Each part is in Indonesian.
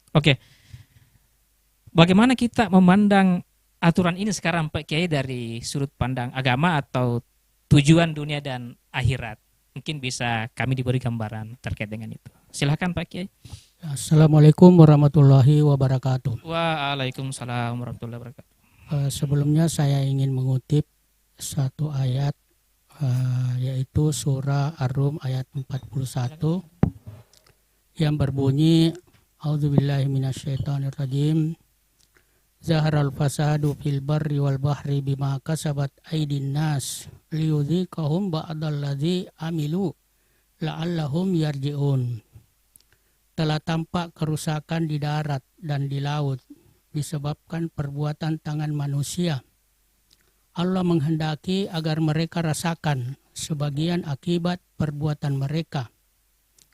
Oke, bagaimana kita memandang aturan ini sekarang Pak Kiai dari sudut pandang agama atau tujuan dunia dan akhirat? Mungkin bisa kami diberi gambaran terkait dengan itu. Silahkan Pak Kiai. Assalamualaikum warahmatullahi wabarakatuh. Waalaikumsalam warahmatullahi wabarakatuh. Sebelumnya saya ingin mengutip satu ayat, yaitu surah Ar-Rum ayat 41 yang berbunyi, A'udzubillahi minasyaitonirrajim. Zaharal fasadu fil barri wal bahri bima kasabat aydin nas liyudhiqahum ba'dallazi amilu la'allahum yarji'un. Telah tampak kerusakan di darat dan di laut disebabkan perbuatan tangan manusia. Allah menghendaki agar mereka rasakan sebagian akibat perbuatan mereka,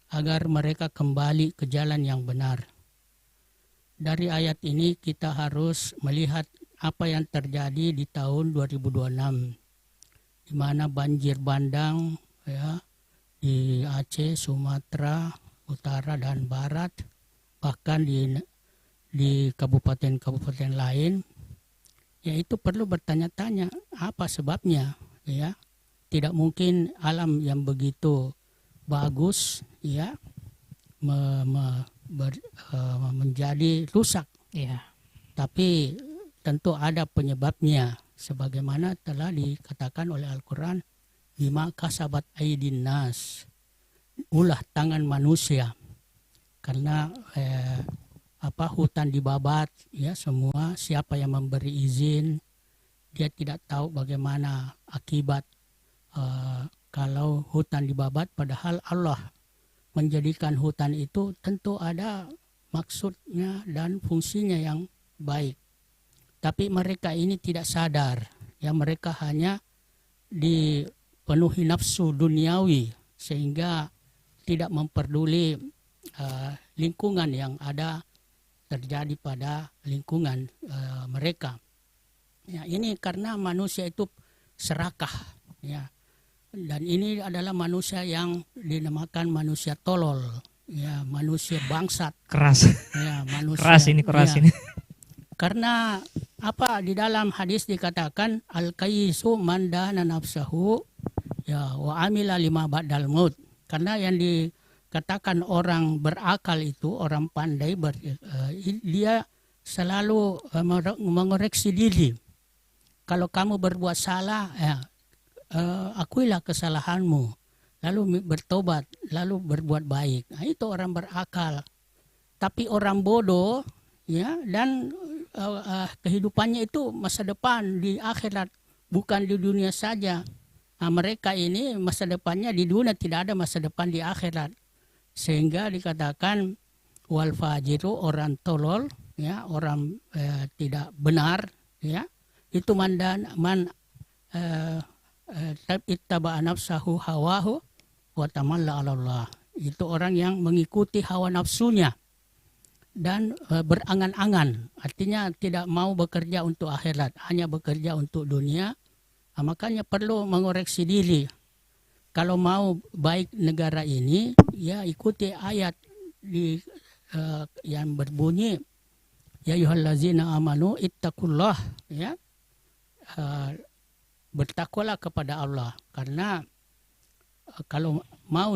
agar mereka kembali ke jalan yang benar. Dari ayat ini kita harus melihat apa yang terjadi di tahun 2026, di mana banjir bandang ya, di Aceh, Sumatera Utara dan Barat, bahkan di kabupaten-kabupaten lain, yaitu perlu bertanya-tanya apa sebabnya. Ya, tidak mungkin alam yang begitu bagus ya menjadi rusak. Iya. Tapi tentu ada penyebabnya, sebagaimana telah dikatakan oleh Al-Quran, bima kasabat aydin nas, ulah tangan manusia. Karena hutan dibabat ya, semua siapa yang memberi izin, dia tidak tahu bagaimana akibat kalau hutan dibabat, padahal Allah menjadikan hutan itu tentu ada maksudnya dan fungsinya yang baik. Tapi mereka ini tidak sadar, ya, mereka hanya dipenuhi nafsu duniawi sehingga tidak memperduli lingkungan yang ada terjadi pada lingkungan mereka. Ya, ini karena manusia itu serakah, ya. Dan ini adalah manusia yang dinamakan manusia tolol, ya, manusia bangsat. Keras. Ya, manusia. Keras Ya. ini. Karena apa, di dalam hadis dikatakan al-kaisu man dana nafsahu ya wa amila lima ba'dal maut. Karena yang dikatakan orang berakal itu, orang pandai, dia selalu mengoreksi diri. Kalau kamu berbuat salah, ya, akuilah kesalahanmu, lalu bertobat, lalu berbuat baik. Nah, itu orang berakal. Tapi orang bodoh, ya, dan kehidupannya itu masa depan di akhirat, bukan di dunia saja. Nah, mereka ini masa depannya di dunia, tidak ada masa depan di akhirat. Sehingga dikatakan wal fajiru, orang tolol, ya, orang tidak benar, ya, itu man ittaba nafsahu hawahu wa tamalla 'ala Allah. Itu orang yang mengikuti hawa nafsunya dan berangan-angan, artinya tidak mau bekerja untuk akhirat, hanya bekerja untuk dunia. Nah, makanya perlu mengoreksi diri. Kalau mau baik negara ini, ya ikuti ayat yang berbunyi ya ayyuhallazina amanu ittaqullah, ya, bertakwalah kepada Allah. Karena kalau mau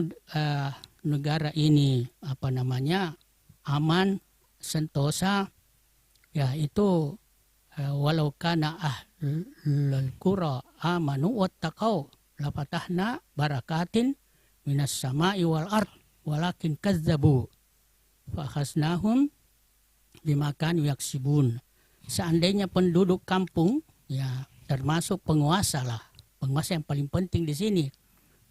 negara ini aman, sentosa, ya, itu walau kana ahlul qura amanu wattaqau lafatahna barakatin minas sama'i wal ard walakin kazzabu fa akhasnahum bima kanu yaksibun. Seandainya penduduk kampung, ya, termasuk penguasa lah, penguasa yang paling penting di sini.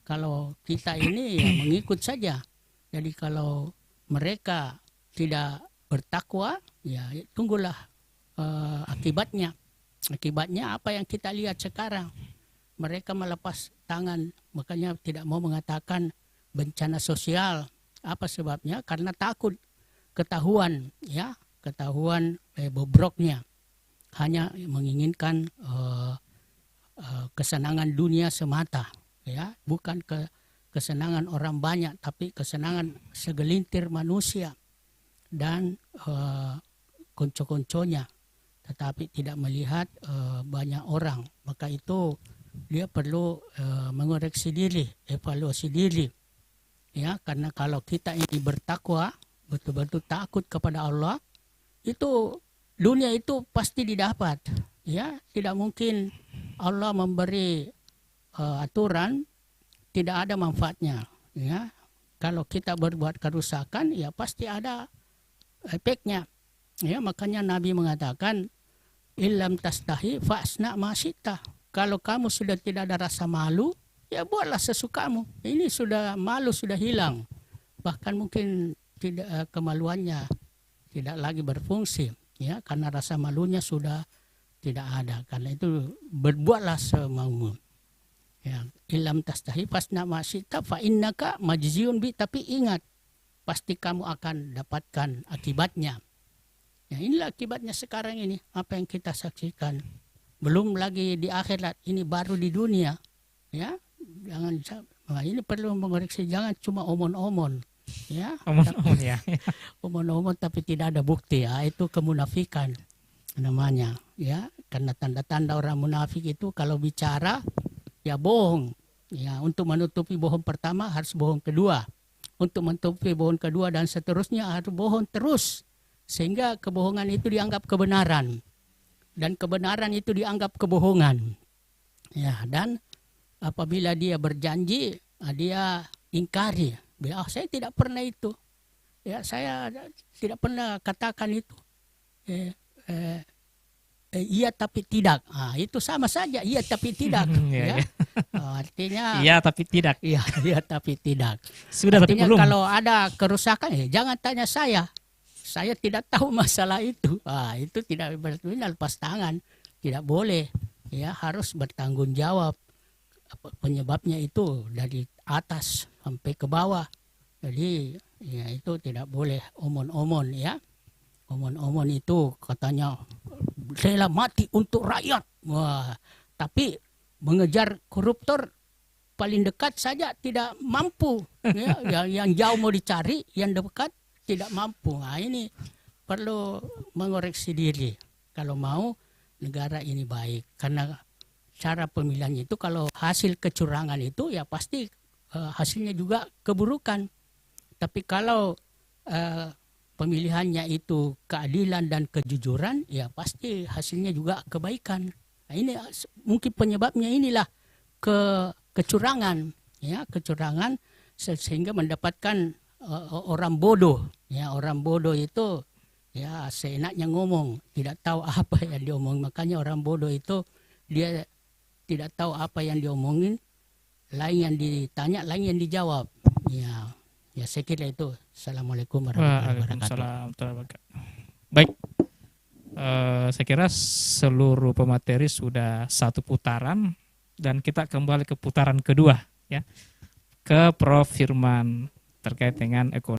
Kalau kita ini ya mengikut saja. Jadi kalau mereka tidak bertakwa, ya tunggulah akibatnya. Akibatnya apa yang kita lihat sekarang. Mereka melepas tangan, makanya tidak mau mengatakan bencana sosial. Apa sebabnya? Karena takut ketahuan, ya, ketahuan bobroknya. Hanya menginginkan kesenangan dunia semata, ya, bukan kesenangan orang banyak, tapi kesenangan segelintir manusia. dan konco-konconya, tetapi tidak melihat banyak orang. Maka itu dia perlu mengoreksi diri, evaluasi diri. Ya, karena kalau kita ini bertakwa, betul-betul takut kepada Allah, itu dunia itu pasti didapat. Ya, tidak mungkin Allah memberi aturan tidak ada manfaatnya. Ya, kalau kita berbuat kerusakan, ya pasti ada efeknya. Ya, makanya Nabi mengatakan, illam tastahi fa'asna ma syi'ta. Kalau kamu sudah tidak ada rasa malu, ya buatlah sesukamu. Ini sudah malu sudah hilang. Bahkan mungkin tidak kemaluannya tidak lagi berfungsi, ya, karena rasa malunya sudah tidak ada. Karena itu berbuatlah semaumu. Ya, illam tastahi fa'asna ma syi'ta fa innaka majziun bi, tapi ingat pasti kamu akan dapatkan akibatnya. Ya, inilah akibatnya sekarang ini, apa yang kita saksikan. Belum lagi di akhirat, ini baru di dunia. Ya, ini perlu mengoreksi, jangan cuma omon-omon. Ya, Omon-omon ya. omon-omon tapi tidak ada bukti. Ya, itu kemunafikan namanya. Ya, karena tanda-tanda orang munafik itu kalau bicara ya bohong. Ya, untuk menutupi bohong pertama harus bohong kedua. Untuk menutupi bohong kedua dan seterusnya harus bohong terus. Sehingga kebohongan itu dianggap kebenaran. Dan kebenaran itu dianggap kebohongan. Ya, dan apabila dia berjanji, dia ingkari. Saya tidak pernah itu. Ya, saya tidak pernah katakan itu. Iya tapi tidak. Itu sama saja, iya tapi tidak. Ya. Artinya iya tapi tidak. Iya tapi tidak. Sudah artinya, tapi belum. kalau ada kerusakan, jangan tanya saya. Saya tidak tahu masalah itu. Itu tidak berarti lepas tangan. Tidak boleh. Ya, harus bertanggung jawab. Penyebabnya itu dari atas sampai ke bawah. Jadi ya itu tidak boleh omon-omon, ya. Omon-omon itu katanya rela mati untuk rakyat. Wah, tapi mengejar koruptor paling dekat saja tidak mampu. Ya, yang jauh mau dicari, yang dekat tidak mampu. Ini perlu mengoreksi diri kalau mau negara ini baik. Karena cara pemilihannya itu kalau hasil kecurangan itu ya pasti hasilnya juga keburukan. Tapi kalau pemilihannya itu keadilan dan kejujuran, ya pasti hasilnya juga kebaikan. Nah, ini mungkin penyebabnya inilah kecurangan, ya, kecurangan sehingga mendapatkan orang bodoh. Ya, orang bodoh itu ya seenaknya ngomong, tidak tahu apa yang diomong. Makanya orang bodoh itu dia tidak tahu apa yang diomongin, lain yang ditanya, lain yang dijawab. Ya saya kira itu. Assalamualaikum warahmatullahi wabarakatuh. Baik, saya kira seluruh pemateri sudah satu putaran dan kita kembali ke putaran kedua, ya, ke Prof Firman terkait dengan ekonomi.